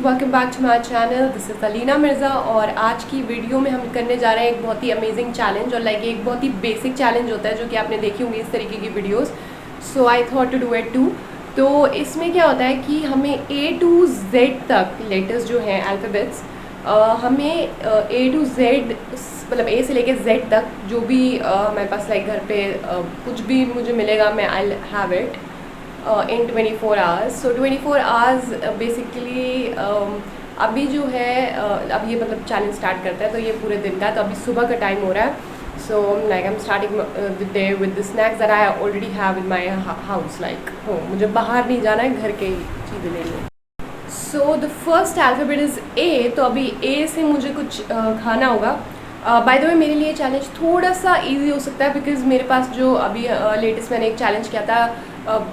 Welcome back to my channel. This is Alina Mirza और आज की वीडियो में हम करने जा रहे हैं एक बहुत ही अमेजिंग चैलेंज और एक बहुत ही बेसिक चैलेंज होता है जो कि आपने देखी होंगी इस तरीके की videos. So I thought to do it too. तो इसमें क्या होता है कि हमें A to Z तक लेटर्स जो हैं अल्फ़ाबेट्स, हमें A to Z मतलब A से लेके Z तक जो भी हमारे पास घर पे कुछ भी मुझे मिलेगा मैं आई have it in 24 hours. So 24 hours basically अभी जो है अब ये मतलब चैलेंज स्टार्ट करता है तो ये पूरे दिन का, तो अभी सुबह का टाइम हो रहा है. So I am starting the day with the snacks that I already have in my house. मुझे बाहर नहीं जाना है, घर के चीज़ें लेनी है. So the first alphabet is A. तो अभी A से मुझे कुछ खाना होगा. बाय द वे मेरे लिए चैलेंज थोड़ा सा इजी हो सकता है बिकॉज मेरे पास जो अभी लेटेस्ट मैंने एक चैलेंज किया था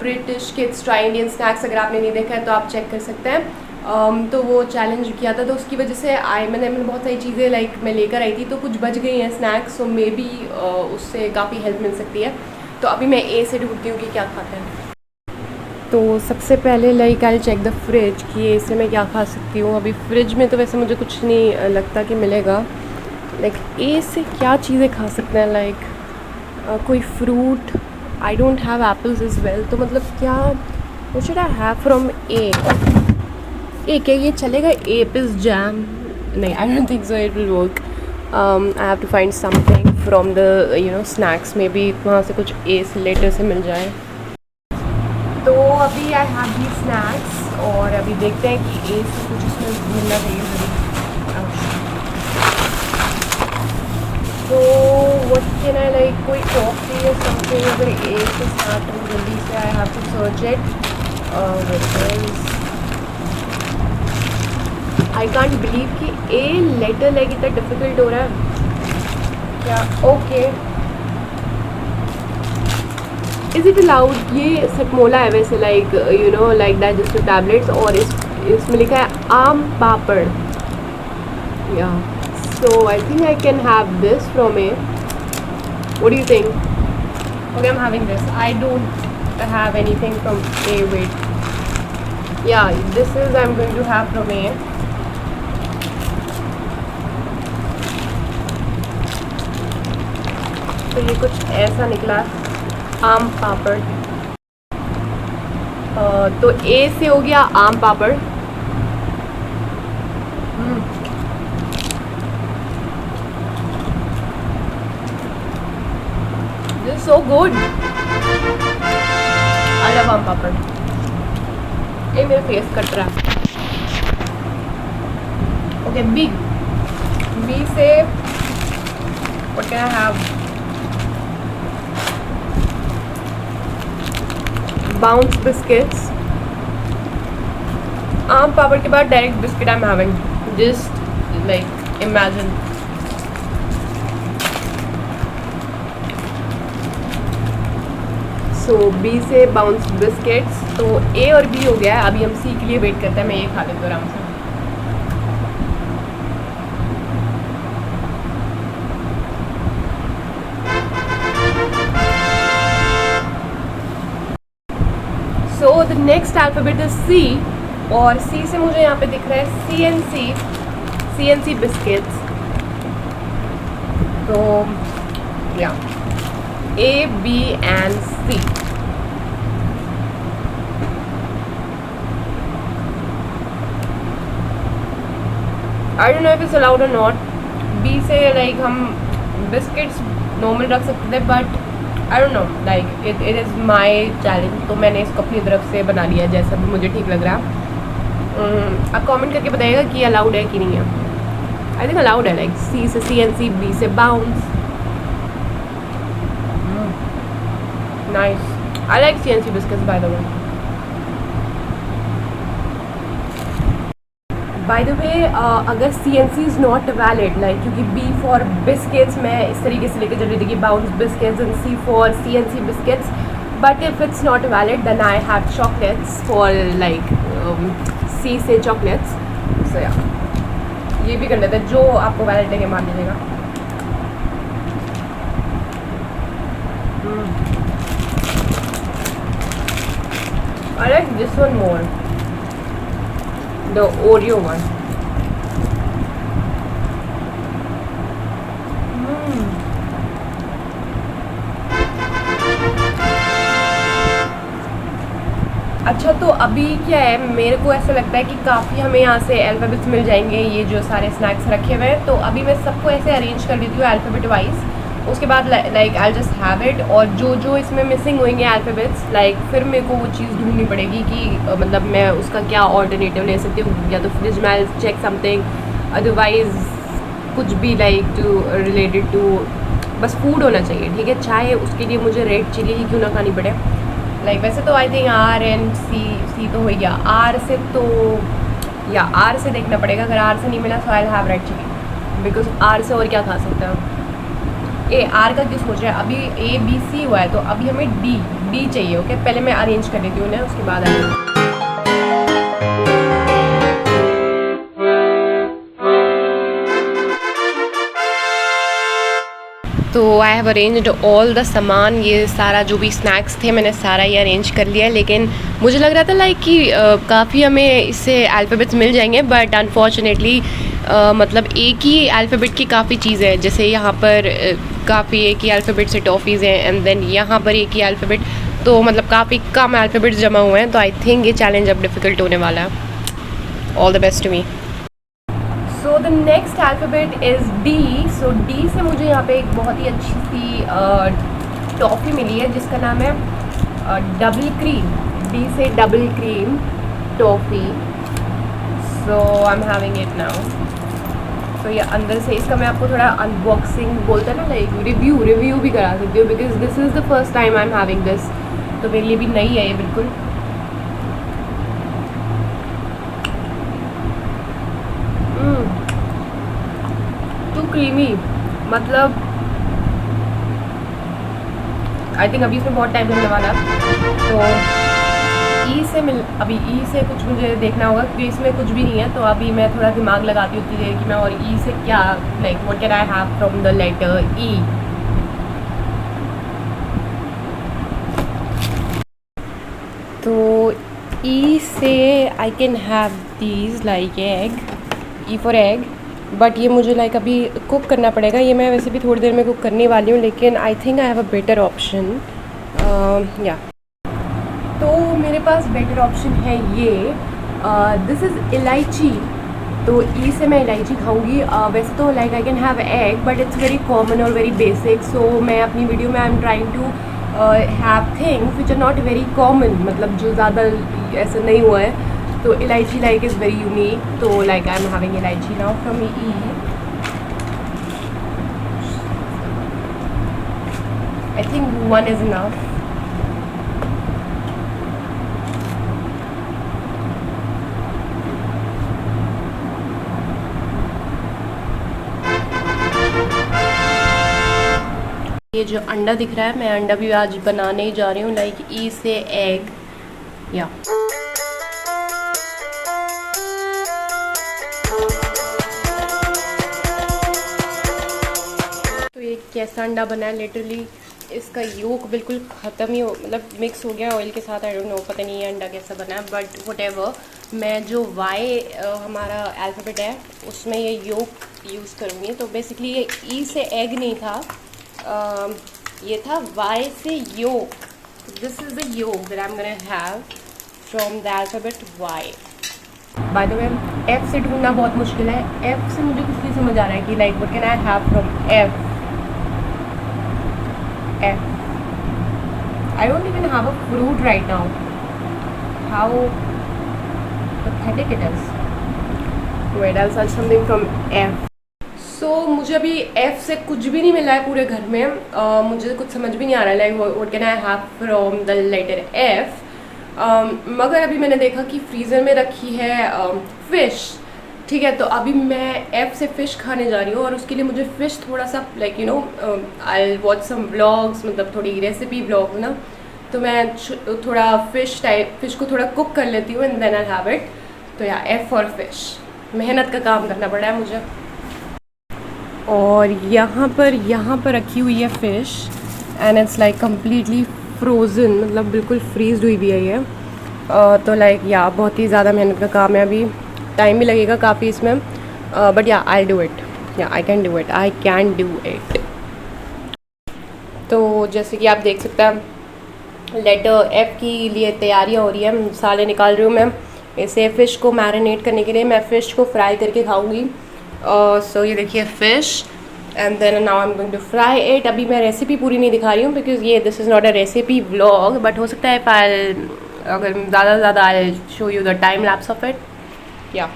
British kids try Indian snacks, अगर आपने नहीं देखा है तो आप चेक कर सकते हैं. तो वो चैलेंज किया था तो उसकी वजह से मैंने बहुत सारी चीज़ें मैं लेकर आई थी तो कुछ बच गई हैं स्नैक्स. सो मे बी उससे काफ़ी हेल्प मिल सकती है. तो अभी मैं A से ढूंढती हूँ कि क्या खाता है. तो सबसे पहले आई चेक द फ्रिज कि A से मैं क्या खा सकती हूँ. अभी फ्रिज में तो वैसे मुझे कुछ नहीं लगता कि मिलेगा. A से क्या चीज़ें खा सकते हैं कोई fruit. I don't have apples is well. तो मतलब क्या what should I have from A. क्या ये चलेगा? Apples jam? नहीं, I don't think so it will work. I have to find something from the snacks. Maybe वहाँ से कुछ A से लेटर से मिल जाए. तो अभी आई हैव दी स्नैक्स और अभी देखते हैं कि A से कुछ उसमें मिलना चाहिए. तो व्हाट कैन आई कोई कॉफ़ी या समथिंग अगर A से स्टार्ट हो जल्दी से. I have to search it. I can't believe कि A लेटर इतना डिफ़िकल्ट हो रहा है क्या. Okay, is it allowed? ये सटमोला है वैसे डाइजेस्टिव टैबलेट्स और इसमें लिखा है आम पापड़. या so I think I can have this from A. What do you think? Okay, I'm having this. I don't have anything from A. Wait. Yeah, this is I'm going to have from A. तो ये कुछ ऐसा निकला आम पापड़. तो A से हो गया आम पापड़. So good. I love आम पापड़. ये मेरा फेस कट रहा है. Okay, B से what can I have? Bounce biscuits. आम पापड़ के बाद direct biscuit I'm having. Just imagine. So B से बाउंस बिस्किट्स. तो A और B हो गया है. अभी हम C के लिए वेट करते हैं. मैं ये खा लेती हूँ आराम से. सो the next alphabet is C और C से मुझे यहाँ पे दिख रहा है CNC बिस्किट्स. तो या A, B and C. I don't know if it's allowed or not. B से हम बिस्किट्स नॉर्मल रख सकते थे but I don't know it is my challenge. तो मैंने इसको अपनी तरफ से बना लिया जैसा भी मुझे ठीक लग रहा. आप कमेंट करके बताइएगा कि अलाउड है कि नहीं है. आई थिंक अलाउड है. C से CNC, B से bounce. Nice. I like CNC biscuits by the way. By the way, अगर CNC is not valid क्योंकि B for biscuits मैं इस तरीके से लेके चल रही थी कि bounce biscuits and C for CNC biscuits. But if it's not valid then I have chocolates for C से chocolates. So yeah, ये भी कर लेते हैं. जो आपको valid लगे मान लीजिएगा. I like this one more. The Oreo one. अच्छा, तो अभी क्या है, मेरे को ऐसा लगता है कि काफ़ी हमें यहाँ से अल्फ़ाबेट्स मिल जाएंगे, ये जो सारे स्नैक्स रखे हुए हैं। तो अभी मैं सबको ऐसे अरेंज कर देती हूँ अल्फ़ाबेट वाइज। उसके बाद like I just have it, और जो जो इसमें मिसिंग होंगे अल्फ़ाबेट्स, लाइक फिर मेरे को वो चीज़ ढूंढनी पड़ेगी कि मतलब मैं उसका क्या ऑल्टरनेटिव ले सकती हूँ, या तो फ्रिज में आई चेक समथिंग, अदरवाइज कुछ भी लाइक टू रिलेटेड टू, बस फूड होना चाहिए, ठीक है। चाहे उसके लिए मुझे रेड चिली ही क्यों ना खानी पड़े। लाइक वैसे तो आई थिंक आर एंड सी तो हो गया। आर से तो या आर से देखना पड़ेगा, अगर आर से नहीं मिला तो I have red chilli, because R से और क्या खा सकते हैं। ए आर का क्यों सोच रहे हैं, अभी ए बी सी हुआ है तो अभी हमें डी चाहिए। ओके, पहले मैं अरेंज कर देती हूँ उन्हें, उसके बाद आई। तो I have arranged all the सामान, ये सारा जो भी स्नैक्स थे मैंने सारा ये अरेंज कर लिया है। लेकिन मुझे लग रहा था लाइक कि काफ़ी हमें इससे अल्फ़ाबेट्स मिल जाएंगे, बट अनफॉर्चुनेटली मतलब एक ही अल्फ़ाबेट की काफ़ी चीज़ें हैं। जैसे यहाँ पर काफ़ी एक ही अल्फ़ाबेट से टॉफ़ीज़ हैं, एंड देन यहाँ पर एक ही अल्फ़ाबेट, तो मतलब काफ़ी कम अल्फ़ाबेट्स जमा हुए हैं। तो आई थिंक ये चैलेंज अब डिफ़िकल्ट होने वाला है। All the best to me. So the next alphabet is D. So D से मुझे यहाँ पे एक बहुत ही अच्छी सी टॉफ़ी मिली है जिसका नाम है डबल क्रीम। डी से double cream toffee. So I am having it now. So ये अंदर से इसका मैं आपको थोड़ा अनबॉक्सिंग बोलते हैं ना, लाइक रिव्यू भी करा सकती हूँ, because this is the first time I am having this. तो मेरे लिए भी नई है ये बिल्कुल। टू क्रीमी, मतलब आई थिंक अभी इसमें बहुत टाइम लगने वाला है। तो अभी ई से कुछ मुझे देखना होगा, क्योंकि इसमें कुछ भी नहीं है। तो अभी मैं थोड़ा दिमाग लगाती हूँ उतनी देर कि मैं, और ई से क्या, like what can I have from the letter E. तो ई से I can have these like egg, E for egg, but ये मुझे लाइक अभी कुक करना पड़ेगा। ये मैं वैसे भी थोड़ी देर में कुक करने वाली हूँ, लेकिन I think I have a better option. या तो मेरे पास बेटर ऑप्शन है ये, दिस इज़ इलायची। तो ई से मैं इलायची खाऊंगी। वैसे तो like I can have egg, but it's very common और वेरी बेसिक। सो मैं अपनी वीडियो में I am trying to have things which are not very common, मतलब जो ज़्यादा ऐसा नहीं हुआ है। तो elaichi like is very unique. तो like I am having elaichi now from E. I think one is enough. ये जो अंडा दिख रहा है, मैं अंडा भी आज बनाने ही जा रही हूँ, लाइक ई से एग। या तो ये कैसा अंडा बना है, लिटरली इसका योक बिल्कुल ख़त्म ही हो, मतलब मिक्स हो गया ऑयल के साथ। आई डोंट नो, पता नहीं ये अंडा कैसा बना है, बट व्हाटएवर। मैं जो वाई हमारा अल्फ़ाबेट है उसमें ये योक यूज़ करूँगी। तो बेसिकली ये ई से एग नहीं था, ये था वाई से yolk. This is the yolk that I am gonna have from the alphabet Y. By the way, F से ढूंढना बहुत मुश्किल है। एफ से मुझे कुछ नहीं समझ आ रहा है कि like what can I have from F. I don't even have a fruit right now. How pathetic it is. Wait, I'll search something from F. So मुझे अभी F से कुछ भी नहीं मिला है पूरे घर में। मुझे कुछ समझ भी नहीं आ रहा है like what can I have from the letter F. मगर अभी मैंने देखा कि फ्रीज़र में रखी है फ़िश। ठीक है, तो अभी मैं एफ़ से फ़िश खाने जा रही हूँ, और उसके लिए मुझे फ़िश थोड़ा सा like you know I watch some blogs, मतलब थोड़ी रेसिपी ब्लॉग ना। तो मैं थोड़ा फ़िश को थोड़ा कुक कर लेती हूँ, and then I have it. तो या एफ़ फॉर फ़िश, मेहनत का काम करना पड़ा है मुझे। और यहाँ पर रखी हुई है fish, and it's like completely frozen, मतलब बिल्कुल फ्रीज़ हुई भी है ये। तो लाइक या बहुत ही ज़्यादा मेहनत का काम है अभी टाइम भी लगेगा काफ़ी इसमें, बट या आई डू इट, या I can do it, I can do it. तो जैसे कि आप देख सकते हैं लेटर एफ की लिए तैयारियां हो रही है, मसाले निकाल रही हूँ मैं इसे फ़िश को मैरिनेट करने के लिए। मैं फ़िश को फ्राई करके खाऊंगी। सो ये देखिए fish, and then now I am going to fry it. अभी मैं रेसिपी पूरी नहीं दिखा रही हूँ बिकॉज ये this is not a recipe vlog, but हो सकता है इफ आई अगर ज़्यादा से ज़्यादा I show you the time lapse of it. या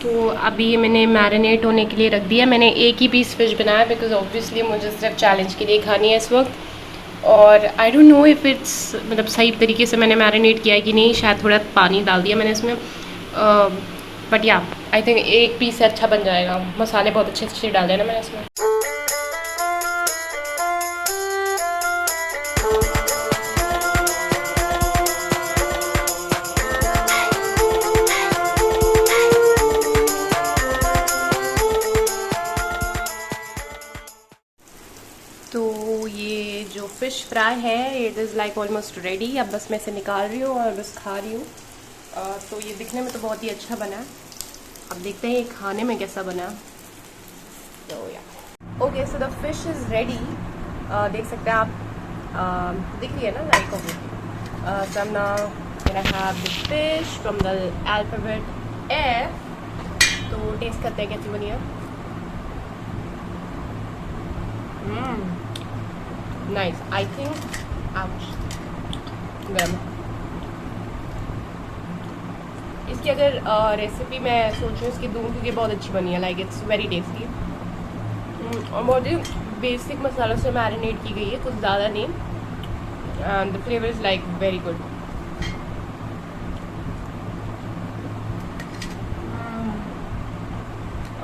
तो अभी ये मैंने मैरिनेट होने के लिए रख दिया। मैंने एक ही पीस फ़िश बनाया बिकॉज ऑब्वियसली मुझे सिर्फ चैलेंज के लिए खानी है इस वक्त। और आई डोंट नो इफ़ इट्स मतलब सही तरीके से मैंने मैरिनेट किया है कि नहीं, शायद थोड़ा पानी डाल दिया मैंने इसमें, बट या आई थिंक एक पीस से अच्छा बन जाएगा। मसाले बहुत अच्छे अच्छे डाले ना मैंने इसमें। तो ये जो फ़िश फ्राई है it is like almost ready. अब बस मैं इसे निकाल रही हूँ और बस खा रही हूँ। तो ये दिखने में तो बहुत ही अच्छा बना है, अब देखते हैं ये खाने में कैसा बना। तो या okay, so the fish is ready. देख सकते हैं आप, दिख रही है ना like okay. So I'm now gonna have the fish from the alphabet F। तो टेस्ट करते हैं कैसी बनी है। नाइस, आई थिंक गरम। इसकी अगर रेसिपी मैं सोच रही हूँ इसकी दूँ क्योंकि बहुत अच्छी बनी है, लाइक इट्स वेरी टेस्टी। और बहुत ही बेसिक मसालों से मैरिनेट की गई है, कुछ ज़्यादा नहीं, and the flavour is like very good.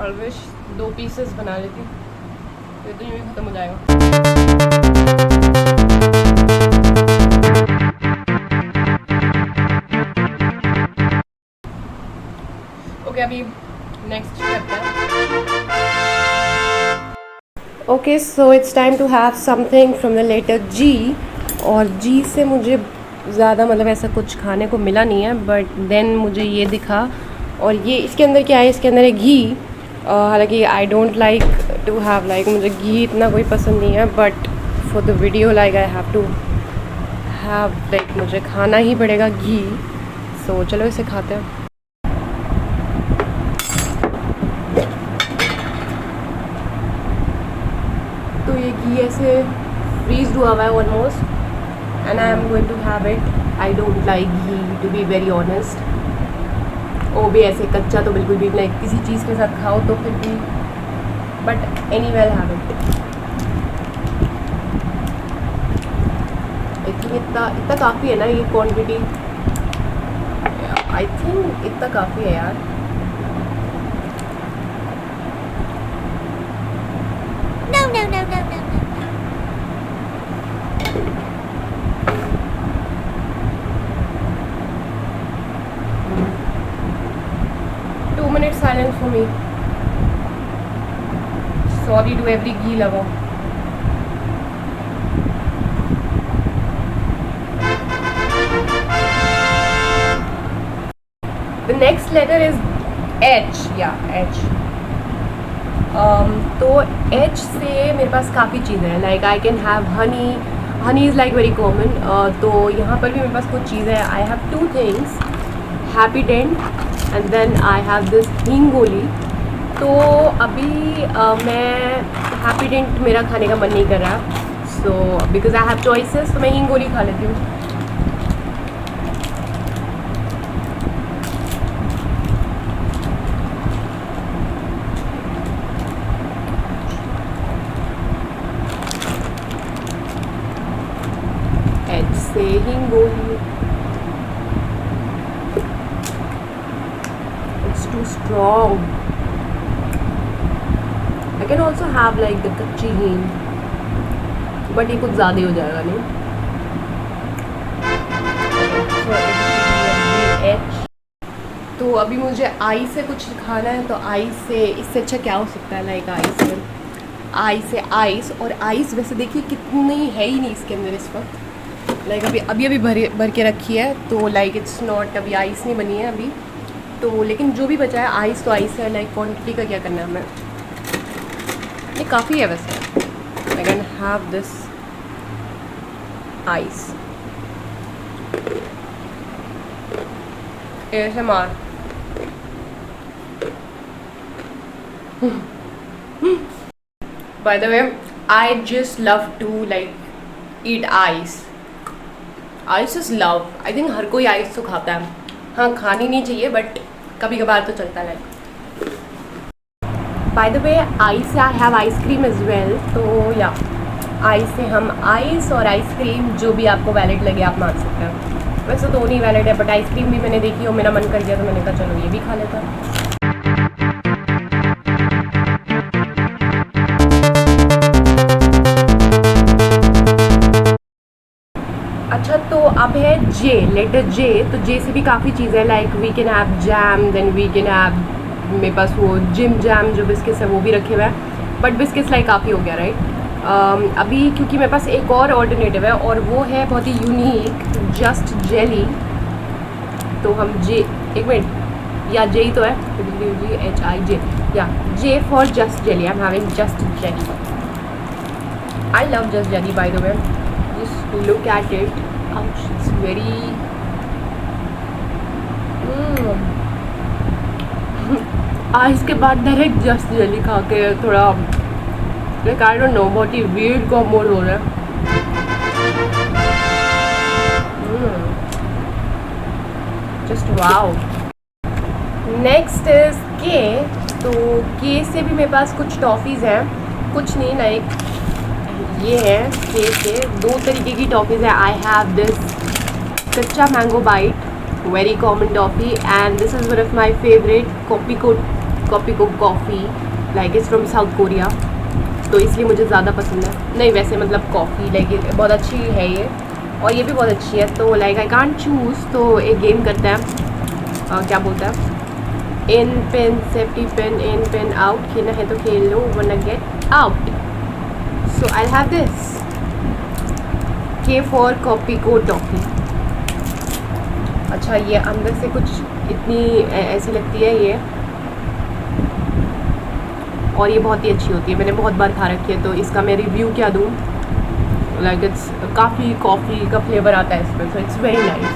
और विश 2 पीसेस बना लेती, तो यूँ ही ख़त्म हो जाएगा। ओके, अभी नेक्स्ट करते हैं। Okay, so it's time to have something from the letter G. और जी से मुझे ज़्यादा मतलब ऐसा कुछ खाने को मिला नहीं है, बट देन मुझे ये दिखा। और ये इसके अंदर क्या है, इसके अंदर है घी। हालांकि I don't like to have like, मुझे घी इतना कोई पसंद नहीं है, but for the video like I have to have like, मुझे खाना ही पड़ेगा घी। सो चलो इसे खाते हैं। तो ये घी ऐसे फ्रीज हुआ हुआ है almost, and I am going to have it. I don't like ghee to be very honest. वो भी ऐसे कच्चा तो बिल्कुल भी लाइक किसी चीज़ के साथ खाओ तो फिर भी, but any well have it. I think इतना काफ़ी है ना ये क्वांटिटी। आई थिंक इतना काफ़ी है यार। No, no, no, no, no, no. 2 minutes silence for me. Sorry to every ghee lover. The next letter is H. Yeah, H. तो H से मेरे पास काफ़ी चीज़ें हैं, like I can have honey. Honey is like very common. तो यहाँ पर भी मेरे पास कुछ चीज़ें हैं। I have 2 things, Happydent and then I have this Hingoli. तो अभी मैं हैप्पीडेंट मेरा खाने का मन नहीं कर रहा, so because I have choices, तो मैं हिंगोली खा लेती हूँ। से Hingoli, it's too strong. I can also have like the कच्ची हींग, बट ये कुछ ज़्यादा ही हो जाएगा नहीं। So H, तो अभी मुझे आई से कुछ खाना है, तो आई से इससे अच्छा क्या हो सकता है, लाइक आई से आइस। और आइस वैसे देखिए कितनी है ही नहीं इसके अंदर इस वक्त, लाइक अभी भर के रखी है, तो लाइक इट्स नॉट, अभी आइस नहीं बनी है अभी तो। लेकिन जो भी बचा है आइस तो आइस है, लाइक क्वान्टिटी का क्या करना है हमें, ये काफ़ी है वैसे। आई can have this ice ASMR। By the way, I just love to like eat ice. Ice is love. I think हर कोई आइस तो खाता है, हाँ खानी नहीं चाहिए बट कभी कभार तो चलता है like. By the way, ice से I have ice cream as well, तो या आइस से हम आइस और आइसक्रीम जो भी आपको वैलिड लगे आप मान सकते हैं। वैसे तो नहीं वैलिड है बट आइसक्रीम भी मैंने देखी और मेरा मन कर गया तो मैंने कहा चलो ये भी खा लेता। अच्छा तो अब है जे, लेटर जे। तो जे से भी काफ़ी चीज़ें हैं, like we can have jam, then we can have, मेरे पास वो जिम जैम जो बिस्किट्स है वो भी रखे हुए हैं, बट बिस्किट्स लाइक काफ़ी हो गया राइट। अभी क्योंकि मेरे पास एक और ऑल्टरनेटिव है और वो है बहुत ही यूनिक, जस्ट जेली। तो हम जे, एक मिनट, या जे ही तो है, JHIJ, या J for just jelly. I am having just jelly. I love just jelly bye the way, just look at it, it's very आज के बाद डायरेक्ट जस्ट जेली खा के थोड़ा लाइक आई डोंट नो बहुत ही वियर्ड कॉम्बो हो रहा है। Just wow. नेक्स्ट इज के। तो के से भी मेरे पास कुछ टॉफ़ीज़ हैं, कुछ नहीं लाइक ये है के से दो तरीके की टॉफ़ीज़ है। I have this kachcha mango bite, very common toffee, and this is one of my favourite Kopiko coffee, like is from South Korea, तो इसलिए मुझे ज़्यादा पसंद है। नहीं वैसे मतलब कॉफ़ी लाइक बहुत अच्छी है ये, और ये भी बहुत अच्छी है। तो लाइक आई कांट चूज़, तो एक गेम करते हैं, क्या बोलता है, इन पेन सेफ्टी पेन, इन पेन आउट, खेलना है तो खेल लो वरना get out. So I have this K for Kopiko toffee. अच्छा ये अंदर से कुछ इतनी ऐसी लगती है ये, और ये बहुत ही अच्छी होती है, मैंने बहुत बार खा रखी है, तो इसका मैं रिव्यू क्या दूँ, लाइक इट्स काफ़ी कॉफ़ी का फ्लेवर आता है इसमें, so it's very nice.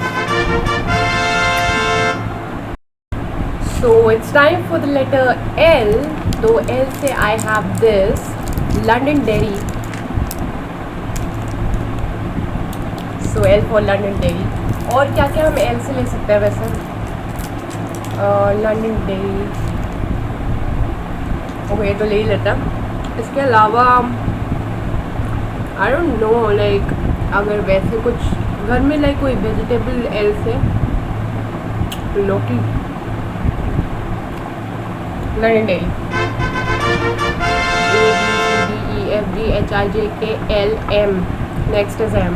So it's time for the letter L. तो एल से I have this London Dairy. So L for London Dairy. और क्या क्या हम एल से ले सकते हैं वैसे, लंडन डेयरी ओके तो ले ही लेता। इसके अलावा आई डोंट नो लाइक अगर वैसे कुछ घर में लाइक कोई वेजिटेबल एल से, लौकी, London dairy, ABCDEFGHIJKLM, next is M।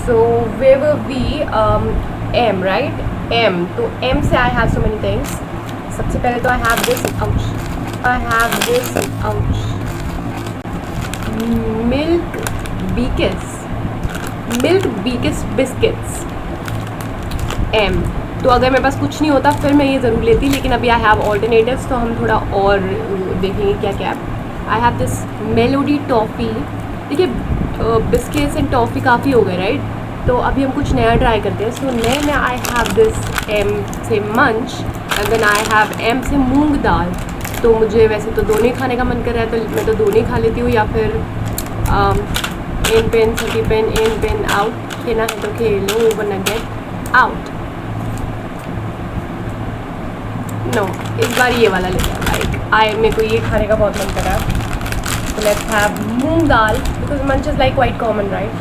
So we will be M right, M। तो M से I have so many things. सबसे पहले तो आई हैव दिस मिल्क बीकिस बिस्किट्स M। तो अगर मेरे पास कुछ नहीं होता फिर मैं ये ज़रूर लेती, लेकिन अभी आई हैव ऑल्टरनेटिव्स, तो हम थोड़ा और देखेंगे क्या क्या है। I have this melody toffee. देखिए बिस्किट्स एंड टॉफ़ी काफ़ी हो गए राइट, तो अभी हम कुछ नया ट्राई करते हैं। सो नए में आई हैव दिस M से Munch, and then I have M से मूंग दाल। तो मुझे वैसे तो दोनों ही खाने का मन कर रहा है, तो मैं तो दोनों ही खा लेती हूँ, या फिर इन पेन सटी पेन, इन पेन आउट, खेलना है तो खेलो वरना गेट आउट। नो इस बार ये वाला लेते हैं, लाइक मेरे को ये खाने का बहुत मन कर रहा है, तो let's have moong dal because munch is like quite common right.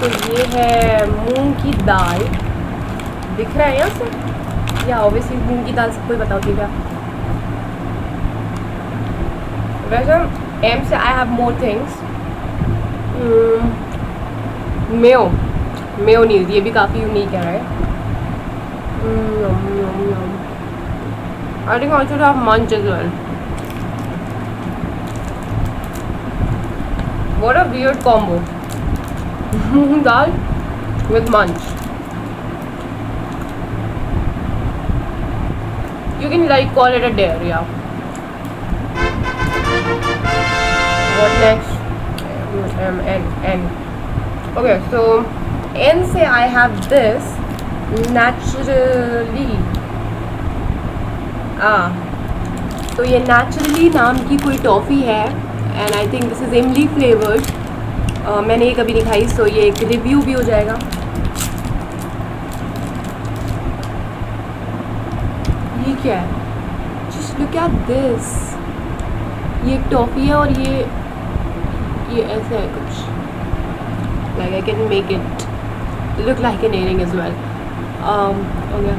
तो ये है मूंग की दाल, दिख रहा है यहाँ से, या ऑब्वियसली मूंग की दाल सबको ही पता होती है क्या। वैसे एम से I have more things, Mayo, mayonnaise, ये भी काफ़ी यूनिक है right. I think I should have munch as well. What a weird combo. Moong dal with munch. You can like call it a dare, yeah. What next? N. Okay, so N से I have this naturally. तो ये naturally नाम की कोई toffee है and I think this is इमली flavoured. मैंने ये कभी नहीं खाई, सो ये एक रिव्यू भी हो जाएगा. ये क्या है? Just look at this. ये एक टॉफ़ी है और ये ऐसा है कुछ. Like I can make it look like an earring as well. हो गया.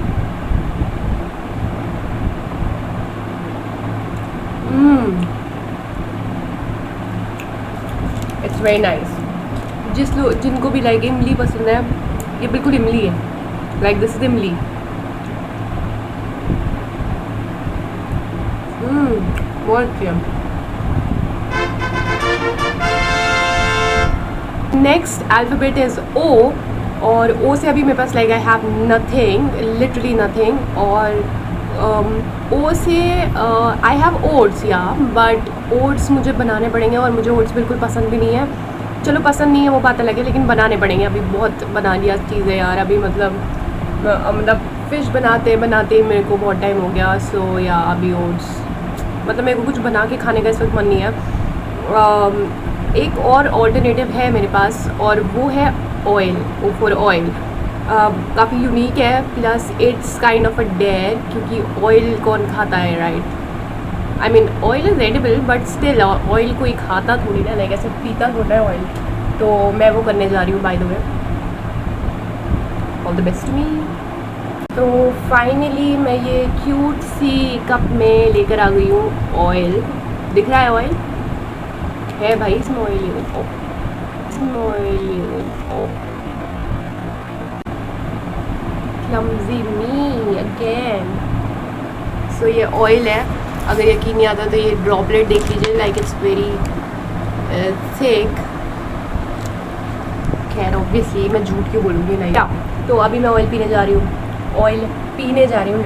It's very nice. जिनको भी लाइक इमली पसंद है, ये बिल्कुल इमली है. Like this is imli. बहुत अच्छी. नेक्स्ट अल्फ़ाबेट इज़ O, और O से अभी मेरे पास like I have nothing, literally nothing. और O से आई हैव ओट्स या, बट ओट्स मुझे बनाने पड़ेंगे और मुझे ओट्स बिल्कुल पसंद भी नहीं है. चलो पसंद नहीं है वो बात अलग है, लेकिन बनाने पड़ेंगे. अभी बहुत बना लिया चीज़ें यार. अभी मतलब फ़िश बनाते बनाते मेरे को बहुत टाइम हो गया. सो या अभी ओट्स, मतलब मेरे को कुछ बना के खाने का इस वक्त मन नहीं है. एक और ऑल्टरनेटिव है मेरे पास और वो है ऑयल. O for oil. काफ़ी यूनिक है, plus it's kind of a dare, क्योंकि ऑयल कौन खाता है right. I mean oil is edible but still oil कोई खाता थोड़ी ना, लाइक ऐसे पीता थोड़ा है ऑयल. तो मैं वो करने जा रही हूँ by the way. All the best me. तो फाइनली मैं ये क्यूट सी कप में लेकर आ गई हूँ ऑयल. दिख रहा है ऑयल है भाई, इसमें ऑयल ही देखो, इसमें ऑयल ही देखो. Clumsy me again. सो ये ऑयल है. अगर यकीन नहीं आता तो ये ड्रॉपलेट देख लीजिए, लाइक इट्स वेरी थिक. खैर ऑब्वियसली मैं झूठ क्यों बोलूँगी लाइक. तो अभी मैं ऑयल पीने जा रही हूँ. ऑयल पीने जा रही हूँ.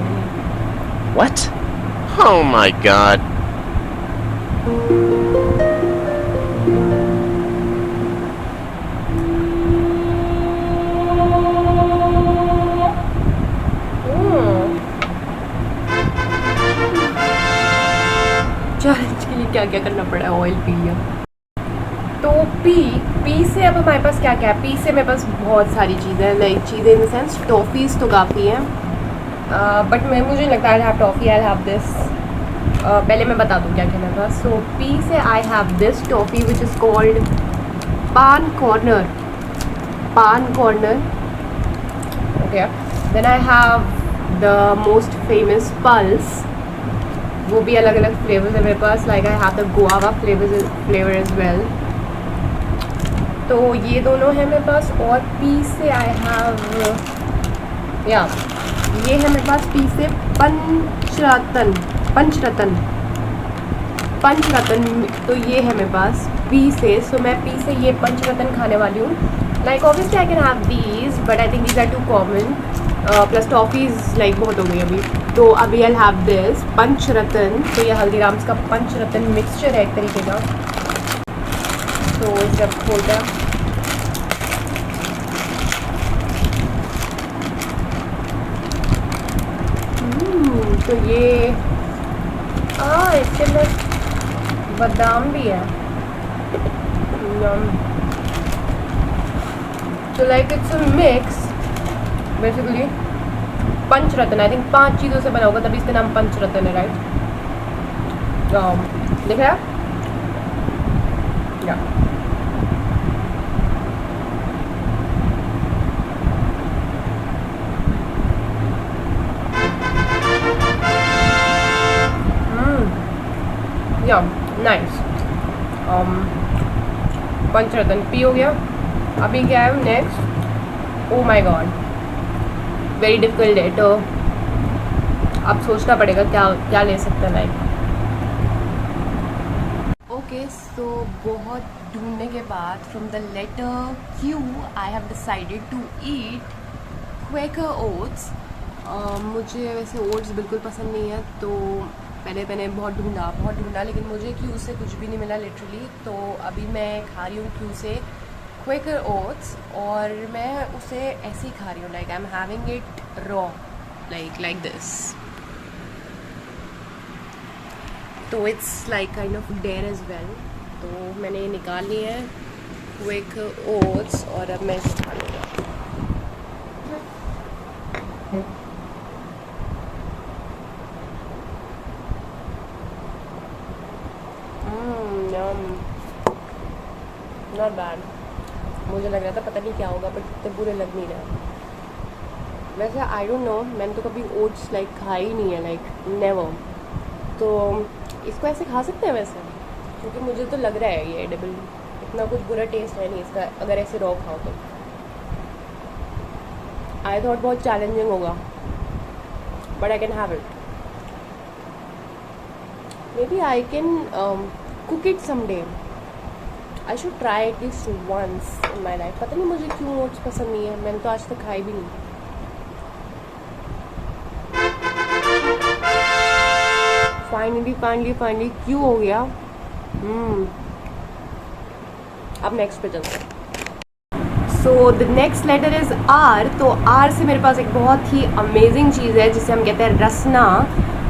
What? Oh my god. Challenge के लिए क्या क्या करना पड़ा है. ऑयल पी लिया. तो पी से अब हमारे पास क्या क्या है. पी से मेरे पास बहुत सारी चीज़ें हैं, लाइक चीज़ें इन द सेंस टॉफ़ीज़ तो काफ़ी हैं, बट मुझे लगता है I have toffee. I have this. पहले मैं बता दूँ क्या क्या मेरे पास. सो पी से I have this toffee which is called Paan corner. Paan corner. Okay. Then I have the most famous pulse. वो भी अलग अलग फ्लेवर्स है मेरे पास. Like I have the guava flavour as well. तो ये दोनों हैं मेरे पास. और पी से आई हैव या ये है मेरे पास. पी से पंचरत्न. तो ये है मेरे पास पी से. सो मैं पी से ये पंचरत्न खाने वाली हूँ. Like obviously I can have these but I think these are too common. Plus toffees like बहुत हो गई अभी. तो अभी आई हैव दिस पंचरत्न. तो ये हल्दीराम्स का पंचरत्न मिक्सचर है एक तरीके का. तो इसे अब खोलते हैं. तो ये इसके अंदर बादाम भी है. तो like it's a mix basically. Panchratna I think 5 चीज़ों से बना होगा तभी इसका नाम पंचरत्न है राइट. दिख रहा है या. या नाइस. पंचरत्न पी हो गया. अभी क्या है नेक्स्ट. ओ माई गॉड, वेरी डिफिकल्ट है। तो अब सोचना पड़ेगा क्या क्या ले सकते हैं लाइक। ओके, सो बहुत ढूंढने के बाद from the letter Q I have decided to eat Quaker oats. मुझे वैसे ओट्स बिल्कुल पसंद नहीं है, तो पहले मैंने बहुत ढूंढा लेकिन मुझे क्यू से कुछ भी नहीं मिला लिटरली। तो अभी मैं खा रही हूँ क्यू से क्वेकर ओट्स, और मैं उसे ऐसे ही खा रही हूँ, like I am having it raw, like this. तो it's like kind of dare as well. तो मैंने निकाल लिए हैं क्वेकर ओट्स और अब मैं इसे खा लूँगा। Not bad. मुझे लग रहा था पता नहीं क्या होगा, बट इतने बुरे लग नहीं रहा। वैसे आई डोंट नो, मैंने तो कभी ओट्स लाइक खा ही नहीं है, लाइक नेवर। तो इसको ऐसे खा सकते हैं वैसे, क्योंकि मुझे तो लग रहा है ये एडिबल, इतना कुछ बुरा टेस्ट है नहीं इसका अगर ऐसे रॉ खाओ तो। आई थॉट बहुत चैलेंजिंग होगा, but I can have it. Maybe I can cook it someday. I should try at least once in my life. पता नहीं मुझे क्यों ओट्स पसंद नहीं है, मैंने तो आज तक खाई भी नहीं। फाइनली क्यों हो गया। अब नेक्स्ट पे चलते हैं। So the next letter is R. तो आर से मेरे पास एक बहुत ही अमेजिंग चीज़ है जिसे हम कहते हैं रसना।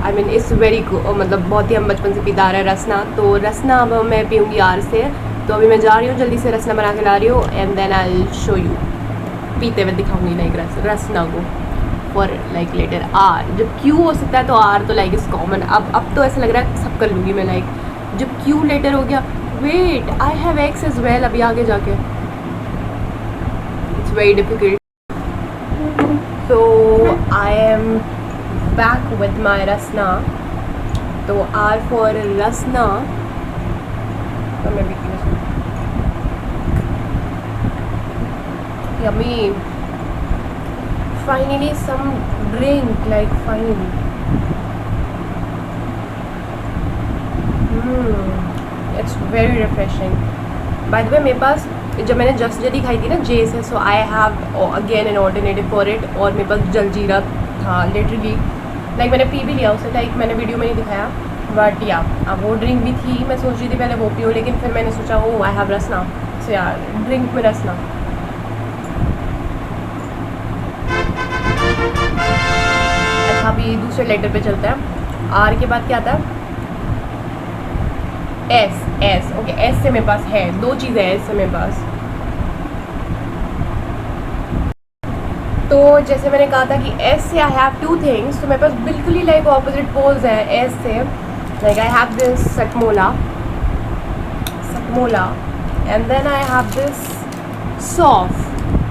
आई मीन इट्स वेरी मतलब बहुत ही हम बचपन से पीता रहे रसना। तो रसना अब मैं पीऊँगी आर से। तो अभी मैं जा रही हूँ, जल्दी से रसना बना के ला रही हूँ, and then I will show you, पीते हुए दिखाऊंगी लाइक रसना को फॉर लाइक लेटर आर। जब क्यू हो सकता है तो आर तो लाइक इज कॉमन। अब तो ऐसा लग रहा है सब कर लूँगी मैं, लाइक जब क्यू लेटर हो गया। Wait, I have X as well अभी आगे जाके, it's very difficult. So I am back with my Rasna. तो आर फॉर रसना। तो मैं भी yummy, finally some drink, like finally. It's very refreshing. By the way, मेरे पास जब मैंने जस्ट जल्दी खाई थी ना जे से, so I have again an alternative for it. और मेरे पास जलजीरा था लिटरली, लाइक मैंने पी भी लिया उसे, लाइक मैंने वीडियो में नहीं दिखाया, बट या अब वो ड्रिंक भी थी। मैं सोच रही थी पहले वो पीऊँ, लेकिन फिर मैंने सोचा ओ आई हैव रसना, सो यार ड्रिंक में रसना। अभी दूसरे लेटर पे चलते हैं। आर के बाद क्या आता है? एस। ओके, एस से मेरे पास है दो चीज़ें, एस से मेरे पास। तो जैसे मैंने कहा था कि एस से आई हैव टू थिंग्स, तो मेरे पास बिल्कुल ही लाइक ऑपोजिट पोल्स है एस से। Like I have this Satmola, and then I have this saunf.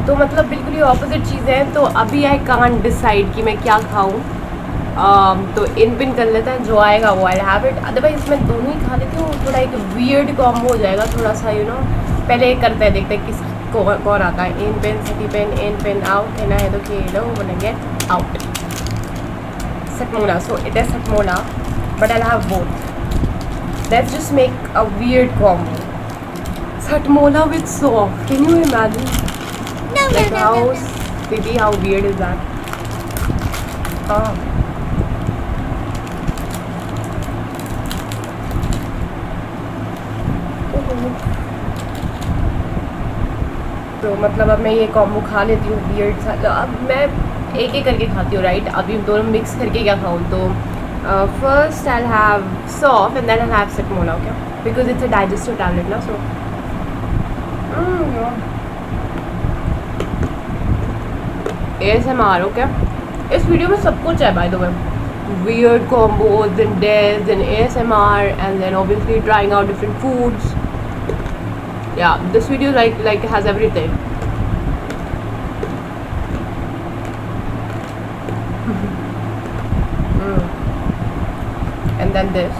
तो मतलब बिल्कुल ही ऑपोजिट चीज़ें हैं। तो अभी आई कांट डिसाइड कि मैं क्या खाऊं। तो इन पिन कर लेते हैं, जो आएगा वो आई हैव इट। अदरवाइज मैं दोनों ही खा लेती हूँ, थोड़ा एक वियर्ड कॉम्बो हो जाएगा थोड़ा सा, यू नो। पहले करते हैं, देखते हैं किस कौन आता है। इन पेन, सिटी पेन, इन पेन आउट, कहना है तो खेलो, बोलेंगे out. Satmola, so it is Satmola, but I have both. Let's just make a weird combo, Satmola with soft. Can you imagine? No, no, Like no, how, no, no. Didi, how weird is that? तो मतलब अब मैं ये combo खा लेती हूँ weird सा। तो अब मैं एक एक करके खाती हूँ, राइट? अभी दोनों मिक्स करके क्या खाऊँ? तो first I have soft and then I have Satmola, okay, because it's a digestive tablet ना। So ASMR, okay. इस वीडियो में सब कुछ है by the way, weird combos and deaths and ASMR and then obviously trying out different foods. Yeah, this video like has everything. And then this.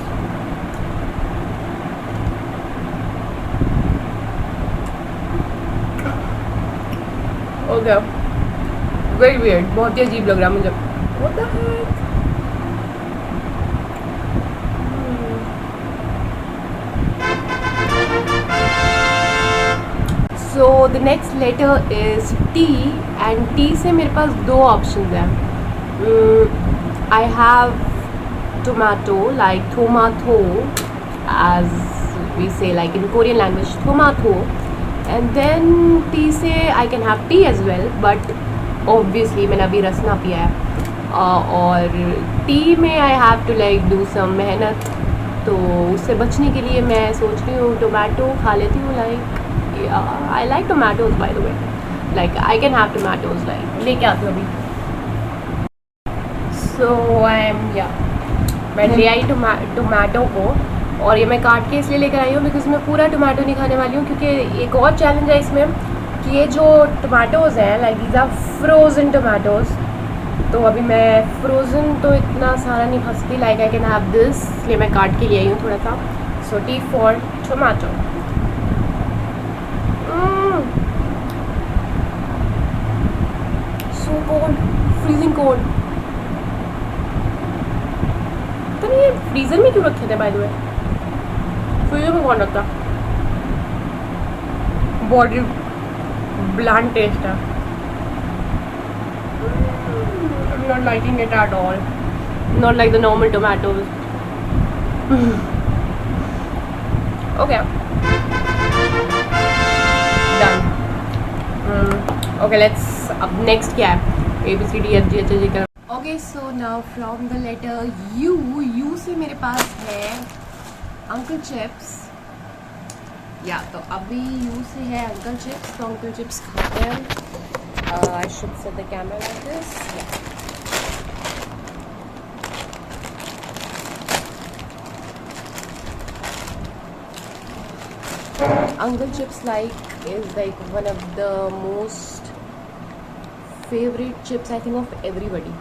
Okay. Very weird, बहुत ही अजीब लग रहा है मुझे. What the heck? So the next letter is T and T से मेरे पास दो options हैं. I have tomato, like tomato, as we say like in Korean language, tomato, and then T से I can have tea as well, but obviously मैंने अभी रस ना पिया है. और टी में I have to like do some मेहनत, तो उससे बचने के लिए मैं सोच रही हूँ टोमेटो खा लेती हूँ. Like I like tomatoes bye the way, like I can have tomatoes, like लेके आती हूँ अभी. सो आई एम मैं ले आई टोमेटो को, और ये मैं काट के इसलिए लेकर आई हूँ बिकॉज मैं पूरा टोमेटो नहीं खाने वाली हूँ, क्योंकि एक और चैलेंज है इसमें कि ये जो टोमेटोज़ हैं like these are frozen tomatoes. तो अभी मैं फ्रोज़न तो इतना सारा नहीं खा सकती, like I can have this, इसलिए मैं काट के ले आई हूँ थोड़ा सा. So T for tomato. So cold, freezing cold. तो नहीं ये फ्रीज़र में क्यों रखे थे बाय द वे? फ्रीज़र में कौन रखता? बॉडी ब्लैंड टेस्ट है. I'm not liking it at all. Not like the normal tomatoes. Okay. Done. Okay, let's. Up next क्या है? A B C D F G H I J K. Okay, so now from the letter U. U से मेरे पास है Uncle Chips. या तो अभी U से है Uncle Chips. तो Uncle Chips खाते हैं. I should set the camera like this. Yeah. Uncle Chips is like one of the most favorite chips I think of everybody.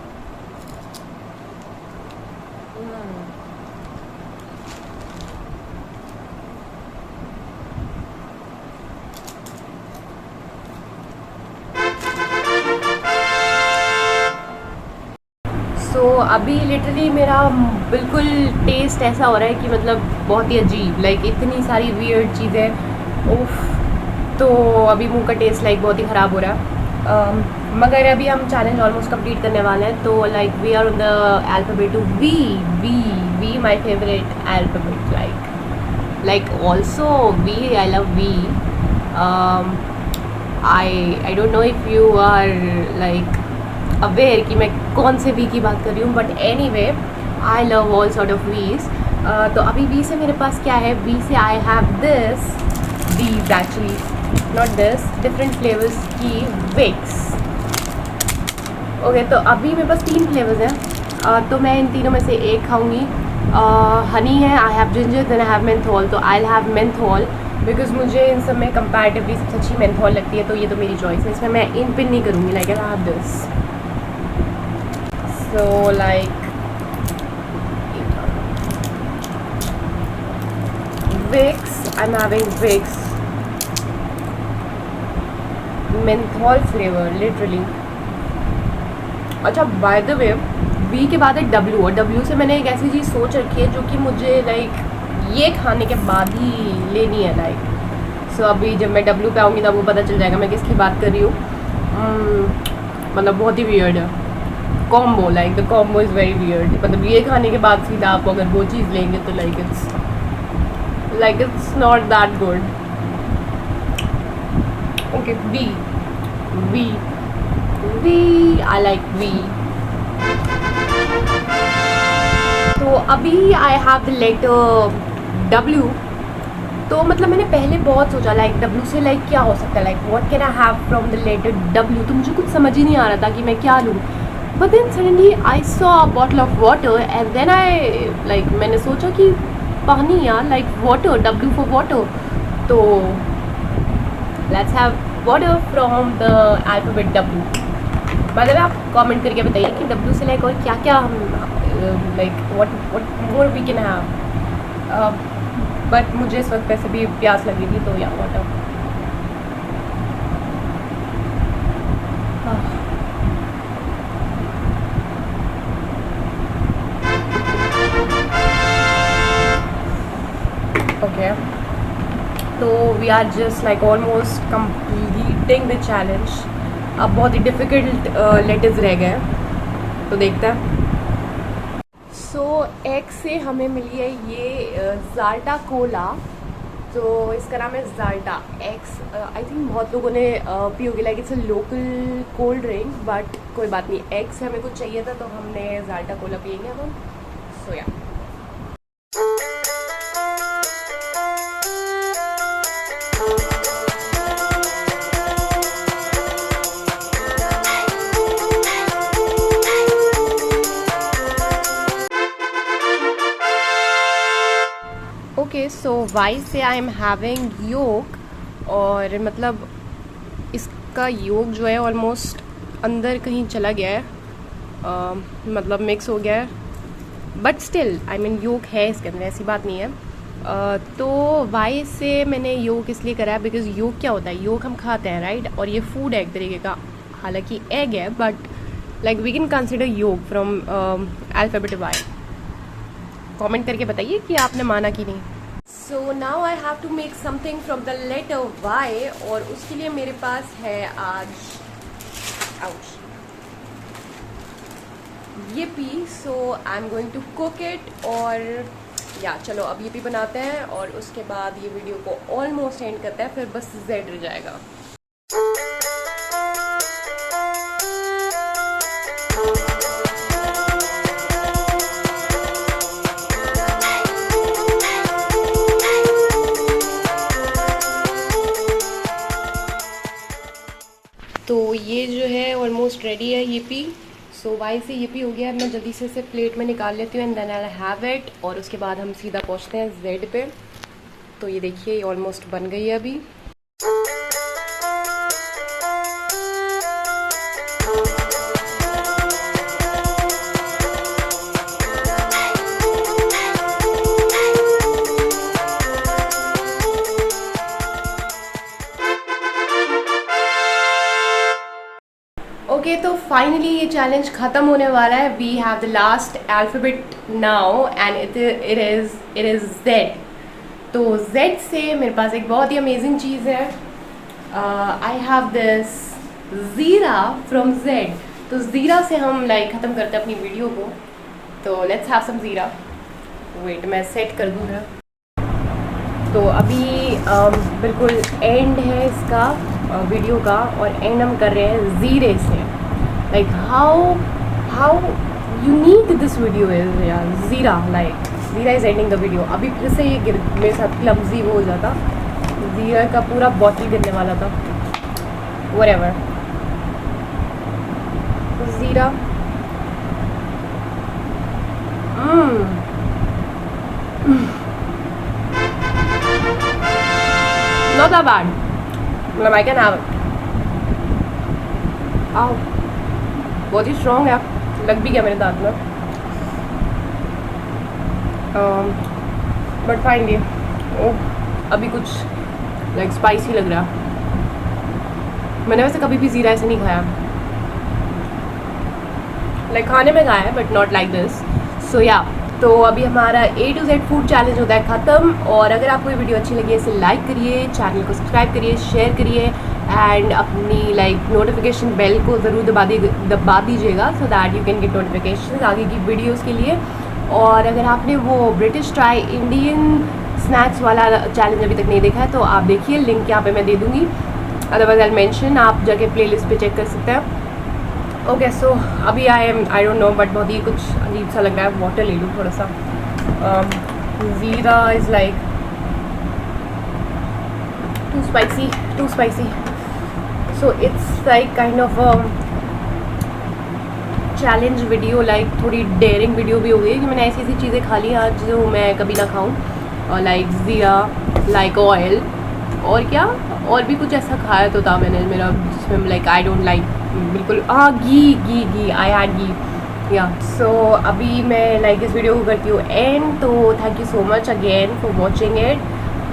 तो अभी लिटरली मेरा बिल्कुल टेस्ट ऐसा हो रहा है कि मतलब बहुत ही अजीब, लाइक इतनी सारी वियर्ड चीज़ें. उफ. तो अभी मुंह का टेस्ट लाइक बहुत ही ख़राब हो रहा है. मगर अभी हम चैलेंज ऑलमोस्ट कंप्लीट करने वाले हैं. तो like we are on the alphabet to V. V my favourite alphabet. Like also V, I love V. I don't know if you are like aware कि मैं कौन से वी की बात कर रही हूँ, but any way I love all sort of वीज. तो अभी वी से मेरे पास क्या है? वी से I have these actually, not this, different flavours की विक्स. ओके, तो अभी मेरे पास 3 फ्लेवर्स हैं. तो मैं इन तीनों में से एक खाऊंगी. हनी है, I have ginger, then I have menthol. तो आई हैव मेंथोल बिकॉज मुझे इन सब में कंपैरेटिवली सबसे अच्छी मेंथोल लगती है. तो ये तो मेरी चॉइस है, इसमें मैं इन पिन नहीं करूँगी. Like I have this. So like Vicks, I'm having Vicks menthol flavor literally. अच्छा, by the way V के बाद है W, और W से मैंने एक ऐसी चीज़ सोच रखी है जो कि मुझे लाइक ये खाने के बाद ही लेनी है. लाइक सो अभी जब मैं W पे आऊँगी तब आपको पता चल जाएगा मैं किसकी बात कर रही हूँ. मतलब बहुत ही वियर्ड है combo. Like the combo is very weird. मतलब ये खाने के बाद सीधा आप अगर वो चीज़ लेंगे तो like it's not that good. Okay, V V V I like V. तो अभी I have the letter W. तो मतलब मैंने पहले बहुत सोचा लाइक W से लाइक क्या हो सकता है, like what can I have from the letter W. तो मुझे कुछ समझ ही नहीं आ रहा था कि मैं क्या लूँ. But then suddenly I saw a bottle of water and then मैंने सोचा कि पानी यार, like water, W for water. तो let's have water from the alphabet W. मतलब आप कमेंट करके बताइए कि W से लाइक और क्या क्या हम like what more we can have. But मुझे इस वक्त वैसे भी प्यास लगी थी तो या वाटर. तो we are just like almost completing the challenge. अब बहुत ही डिफ़िकल्ट लेटर्स रह गए हैं, तो देखते हैं। सो एग से हमें मिली है ये ज़ाल्टा कोला, तो इसका नाम है ज़ाल्टा एक्स। आई थिंक बहुत लोगों ने पी होगी, like it's a local cold drink, but कोई बात नहीं, एग से हमें कुछ चाहिए था तो हमने ज़ाल्टा कोला पियेंगे अब हम। सो या ओके, सो वाई से आई एम हैविंग योग, और मतलब इसका योग जो है ऑलमोस्ट अंदर कहीं चला गया है, मतलब मिक्स हो गया है, बट स्टिल आई मीन योग है इसके अंदर, ऐसी बात नहीं है। तो वाई से मैंने योग इसलिए करा है बिकॉज योग क्या होता है, योग हम खाते हैं राइट, और ये फूड है एक तरीके का, हालांकि एग है but like we can consider yolk from alphabet Y. Comment करके बताइए कि आपने माना कि नहीं। So now I have to make something from the letter Y, और उसके लिए मेरे पास है आज Yippee. So I am going to cook it, और या चलो अब ये पी बनाते हैं और उसके बाद ये वीडियो को ऑलमोस्ट एंड करते हैं, फिर बस जेड रह जाएगा। तो ये जो है ऑलमोस्ट रेडी है ये पी। सो वाई से ये पी हो गया, मैं जल्दी से इसे प्लेट में निकाल लेती हूँ and then I have it, और उसके बाद हम सीधा पहुँचते हैं जेड पे। तो ये देखिए ये ऑलमोस्ट बन गई है अभी। ओके, तो फाइनली ये चैलेंज ख़त्म होने वाला है। We have the last alphabet now and it is Z. तो जेड से मेरे पास एक बहुत ही अमेजिंग चीज़ है। I have this jeera from Z. तो ज़ीरा से हम लाइक ख़त्म करते हैं अपनी वीडियो को। तो लेट्स हैव सम ज़ीरा। वेट मैं सेट कर दूँ ना। तो अभी बिल्कुल एंड है इसका वीडियो का, और एंड हम कर रहे हैं ज़ीरे से। Like how unique this video is यार। ज़ीरा इज़ एंडिंग द वीडियो। अभी फिर से ये मेरे साथ क्लमजी वो हो जाता, ज़ीरा का पूरा बॉटल गिरने वाला था। व्हाटएवर, ज़ीरा not that bad. मतलब I can have it. आओ, बहुत ही स्ट्रॉन्ग है, लग भी गया मेरे दांत में, बट फाइन। ये अभी कुछ लाइक स्पाइसी लग रहा। मैंने वैसे कभी भी ज़ीरा ऐसे नहीं खाया, लाइक खाने में खाया है बट नॉट लाइक दिस। सो या, तो अभी हमारा A to Z food challenge होता है ख़त्म। और अगर आपको ये वीडियो अच्छी लगी है इसे लाइक करिए, चैनल को सब्सक्राइब करिए, शेयर करिए, एंड अपनी लाइक नोटिफिकेशन बेल को ज़रूर दबा दीजिएगा, so that you can get notification आगे की वीडियोज़ के लिए। और अगर आपने वो ब्रिटिश ट्राई इंडियन स्नैक्स वाला चैलेंज अभी तक नहीं देखा है तो आप देखिए, लिंक यहाँ पर मैं दे दूँगी, अदरवाइज आई मेंशन, आप जाके प्लेलिस्ट पे चेक कर सकते हैं। ओके, सो अभी आई डोंट नो बट बहुत ही कुछ अजीब सा लग रहा है। वाटर ले लूँ थोड़ा सा। Jeera is like too spicy. So it's like kind of challenge video, like थोड़ी डेयरिंग वीडियो भी हो गई कि मैंने ऐसी ऐसी चीज़ें खा ली आज जो मैं कभी ना खाऊं, और लाइक ज़ीरा, लाइक ऑयल, और क्या और भी कुछ ऐसा खाया तो था मैंने मेरा, जिसमें लाइक आई डोंट लाइक बिल्कुल। हाँ, घी आई हैड घी या। सो अभी मैं लाइक इस वीडियो को करती हूँ एंड। तो thank you so much again for watching it,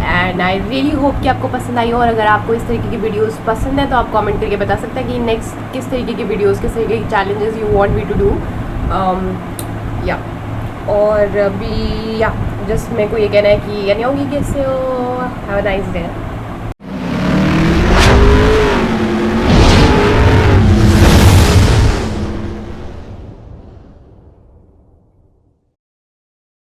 and I really hope कि आपको पसंद आई हो। और अगर आपको इस तरीके की वीडियोस पसंद है तो आप कमेंट करके बता सकते हैं कि नेक्स्ट किस तरीके की वीडियोस, किस तरीके की challenges you want me to do या। और अभी या जस्ट मेरे को ये कहना है कि यानी होगी कैसे हो। Have a nice day.